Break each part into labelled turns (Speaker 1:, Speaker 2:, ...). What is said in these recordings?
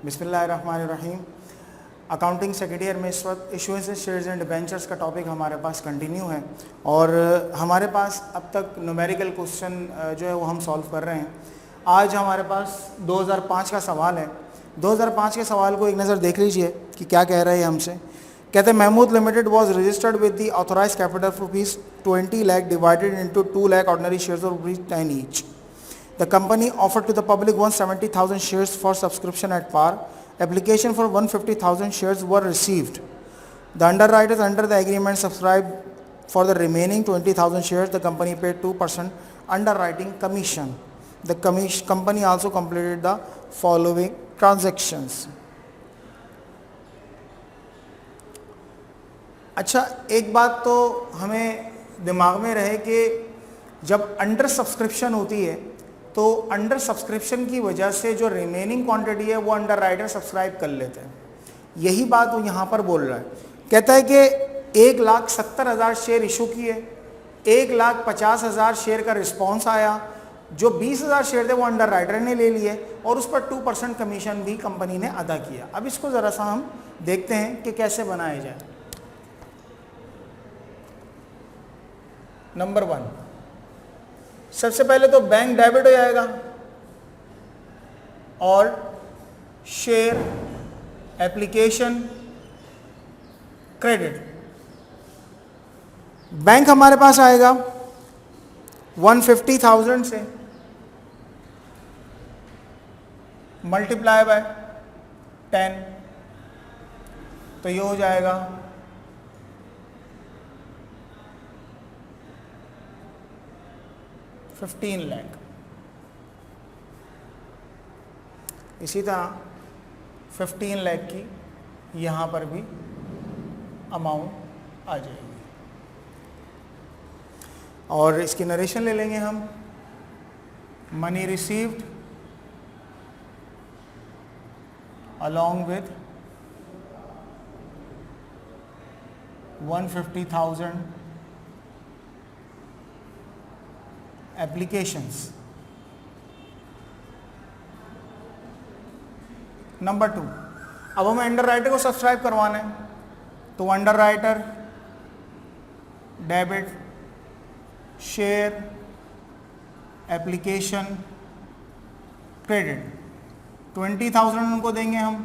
Speaker 1: बिस्मिल्लाहिर्रहमानिर्रहीम। Accounting second year में इस वक्त इशूएंस शेयर्स एंड डिबेंचर्स का टॉपिक हमारे पास कंटिन्यू है और हमारे पास अब तक न्यूमेरिकल क्वेश्चन जो है वो हम सॉल्व कर रहे हैं। आज हमारे पास 2005 का सवाल है। 2005 के सवाल को एक नज़र देख लीजिए कि क्या कह रहे हैं हमसे। कहते हैं Mahmood limited was registered with the authorise capital rupees 20 lakh divided into 2 lakh ordinary shares of ₹10 each. The company offered to the public 170,000 shares for subscription at par. Application for 150,000 shares were received. The underwriters under the agreement subscribed for the remaining 20,000 shares. The company paid 2% underwriting commission. The company also completed the following transactions. अच्छा, एक बात तो हमें दिमाग में रहे कि जब अंडर सब्सक्रिप्शन होती है तो अंडर सब्सक्रिप्शन की वजह से जो रिमेनिंग क्वांटिटी है वो अंडर राइटर सब्सक्राइब कर लेते हैं। यही बात वो यहाँ पर बोल रहा है। कहता है कि 1,70,000 शेयर इशू किए, 1,50,000 शेयर का रिस्पॉन्स आया, जो 20,000 शेयर थे वो अंडर राइटर ने ले लिए और उस पर 2% कमीशन भी कंपनी ने अदा किया। अब इसको ज़रा सा हम देखते हैं कि कैसे बनाया जाए। नंबर 1, सबसे पहले तो बैंक डेबिट हो जाएगा और शेयर एप्लीकेशन क्रेडिट। बैंक हमारे पास आएगा 150,000 से मल्टीप्लाई बाय 10, तो ये हो जाएगा 15 लाख। इसी तरह 15 लाख की यहाँ पर भी अमाउंट आ जाएगी और इसकी नरेशन ले लेंगे हम। Money received along with 150,000 applications. Number 2, अब हमें अंडर राइटर को सब्सक्राइब करवाना है तो under writer debit share application credit. 20,000 उनको देंगे हम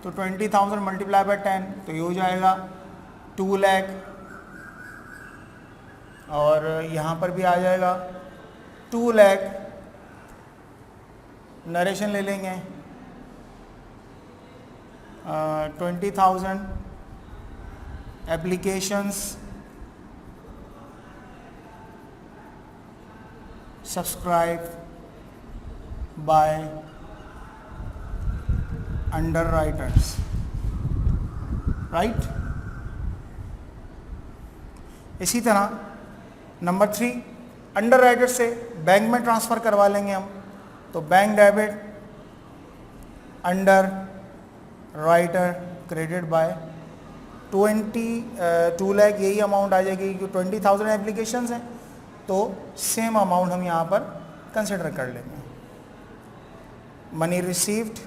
Speaker 1: तो 20,000 मल्टीप्लाई बाय 10 तो ये हो जाएगा 2 लाख और यहाँ पर भी आ जाएगा 2 लाख। नरेशन ले लेंगे 20,000 applications subscribe by under writers, right. इसी तरह नंबर 3, अंडर राइटर से बैंक में ट्रांसफ़र करवा लेंगे हम तो bank debit under writer credit by 2 lakh. यही अमाउंट आ जाएगी कि 20,000 एप्लीकेशंस हैं तो सेम अमाउंट हम यहाँ पर कंसिडर कर लेंगे। Money received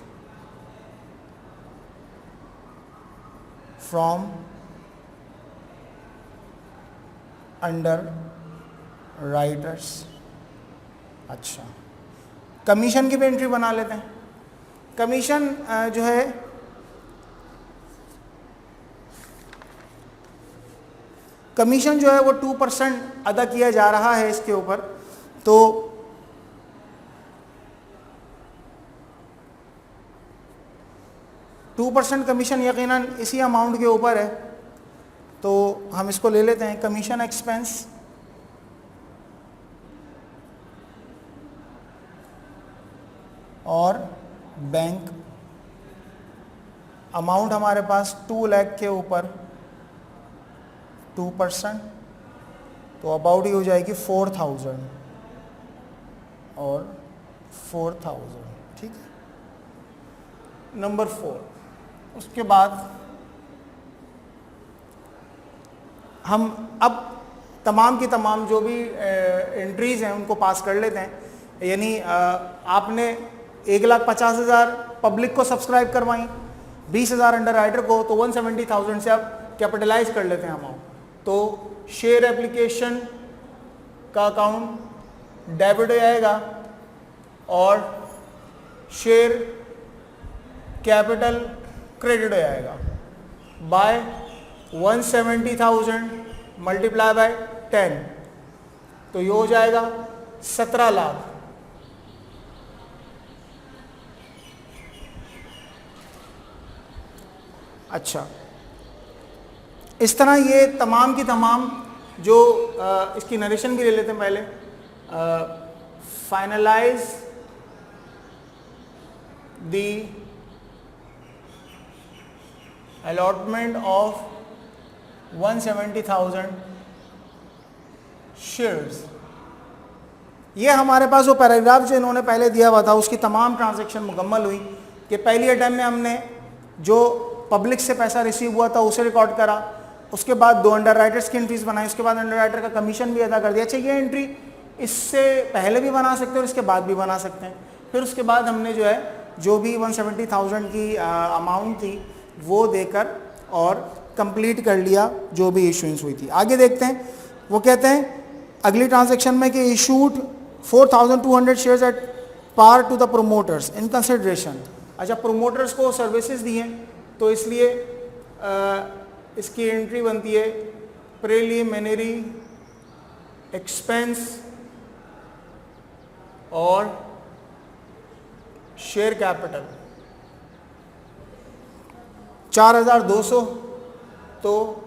Speaker 1: from under writers. अच्छा, कमीशन की भी एंट्री बना लेते हैं। कमीशन जो है कमीशन जो है वो 2% अदा किया जा रहा है इसके ऊपर, तो % कमीशन यकीनन इसी अमाउंट के ऊपर है तो हम इसको ले लेते हैं। कमीशन एक्सपेंस और बैंक अमाउंट हमारे पास 2 लाख के ऊपर 2% तो अबाउट ही हो जाएगी 4,000 और 4,000, ठीक है। नंबर 4, उसके बाद हम अब तमाम की तमाम जो भी एंट्रीज़ हैं उनको पास कर लेते हैं। यानी आपने 1,50,000 पब्लिक को सब्सक्राइब करवाई, 20,000 अंडर राइटर को, तो 170,000 से आप कैपिटलाइज कर लेते हैं अमाउंट। तो शेयर एप्लीकेशन का अकाउंट डेबिट हो जाएगा और शेयर कैपिटल क्रेडिट हो जाएगा बाय 170,000 मल्टीप्लाई बाय 10, तो ये हो जाएगा 17 लाख। अच्छा, इस तरह ये तमाम की तमाम जो इसकी नरेशन भी ले लेते हैं पहले। Finalise the allotment of 170,000 shares. ये हमारे पास वो पैराग्राफ जो इन्होंने पहले दिया हुआ था उसकी तमाम ट्रांजैक्शन मुकम्मल हुई कि पहली अटैम्प्ट में हमने जो पब्लिक से पैसा रिसीव हुआ था उसे रिकॉर्ड करा, उसके बाद 2 अंडर राइटर्स की एंट्रीज बनाई, उसके बाद अंडर राइटर का कमीशन भी अदा कर दिया। अच्छा, ये एंट्री इससे पहले भी बना सकते हैं और इसके बाद भी बना सकते हैं। फिर उसके बाद हमने जो है जो भी 170,000 की अमाउंट थी वो देकर और कंप्लीट कर लिया जो भी इशूएंस हुई थी। आगे देखते हैं, वो कहते हैं अगली ट्रांजैक्शन में कि issued 4,200 shares at par to the promoters in consideration. अच्छा, प्रोमोटर्स को सर्विसेज दी हैं तो इसलिए इसकी एंट्री बनती है प्रिलिमिनरी एक्सपेंस और शेयर कैपिटल 4,200, तो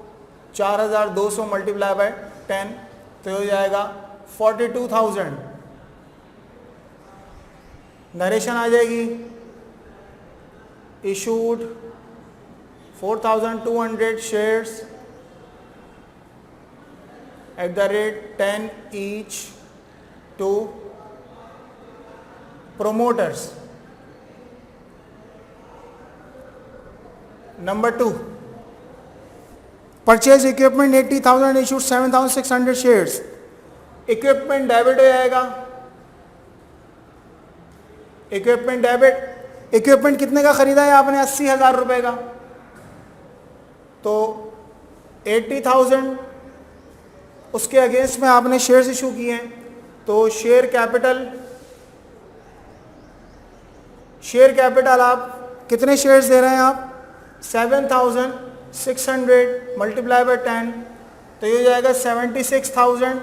Speaker 1: 4,200 मल्टीप्लाई बाय 10 तो हो जाएगा 42,000। नरेशन आ जाएगी issued 4,200 shares at the rate 10 each to promoters. Number 2, purchase equipment 80,000 issued 7,600 shares. Equipment debit हो जाएगा। इक्विपमेंट डेबिट, इक्विपमेंट कितने का खरीदा है आपने? 80,000 रुपए का, तो 80,000 उसके अगेंस्ट में आपने शेयर्स इशू किए हैं, तो शेयर कैपिटल आप कितने शेयर्स दे रहे हैं? आप 7,600 मल्टीप्लाई बाय 10, तो ये हो जाएगा 76,000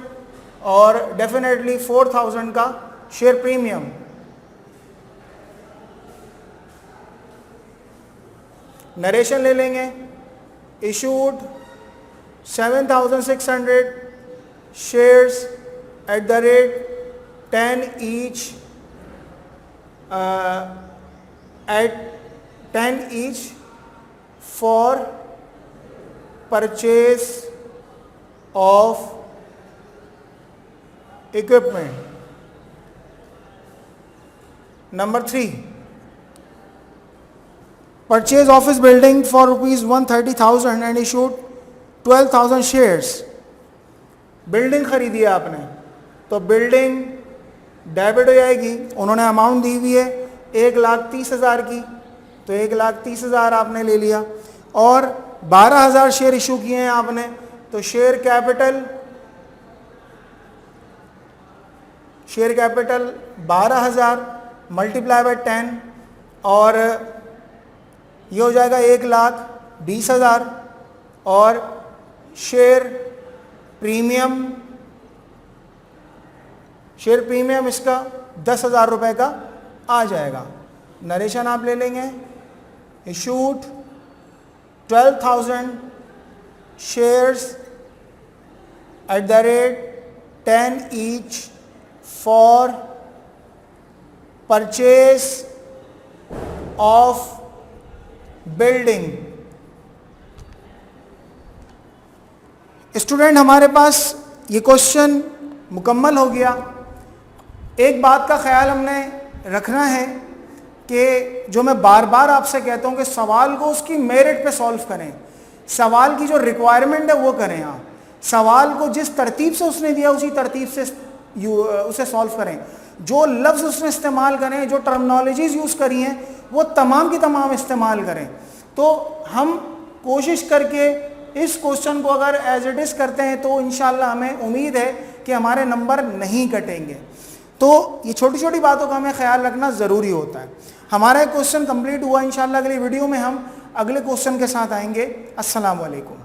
Speaker 1: और डेफिनेटली 4,000 का शेयर प्रीमियम। नरेशन ले लेंगे, issued 7,600 shares at the rate 10 each at 10 each for purchase of equipment. Number 3, purchase office building for rupees 130,000 and issued 12,000 shares. Building खरीदी है आपने, तो बिल्डिंग डेबिट हो जाएगी। उन्होंने अमाउंट दी हुई है 1,30,000 की, तो 1,30,000 आपने ले लिया और 12,000 शेयर इशू किए हैं आपने, तो शेयर कैपिटल 12,000 मल्टीप्लाई बाय 10 और ये हो जाएगा 1,20,000 और शेयर प्रीमियम इसका 10,000 रुपए का आ जाएगा। नरेशन आप ले लेंगे, issued 12,000 shares at the rate 10 each for purchase of building. Student, हमारे पास ये क्वेश्चन मुकम्मल हो गया। एक बात का ख्याल हमने रखना है कि जो मैं बार बार आपसे कहता हूँ कि सवाल को उसकी मेरिट पे सॉल्व करें, सवाल की जो रिक्वायरमेंट है वो करें। आप सवाल को जिस तरतीब से उसने दिया उसी तरतीब से उसे सॉल्व करें, जो लफ्ज़ उसने इस्तेमाल करें, जो टर्मिनोलॉजीज़ यूज़ करी हैं वो तमाम की तमाम इस्तेमाल करें। तो हम कोशिश करके इस क्वेश्चन को अगर एज इट इज़ करते हैं तो इंशाल्लाह हमें उम्मीद है कि हमारे नंबर नहीं कटेंगे। तो ये छोटी छोटी बातों का हमें ख्याल रखना ज़रूरी होता है। हमारा एक क्वेश्चन कंप्लीट हुआ। इंशाल्लाह अगली वीडियो में हम अगले क्वेश्चन के साथ आएंगे। अस्सलाम वालेकुम।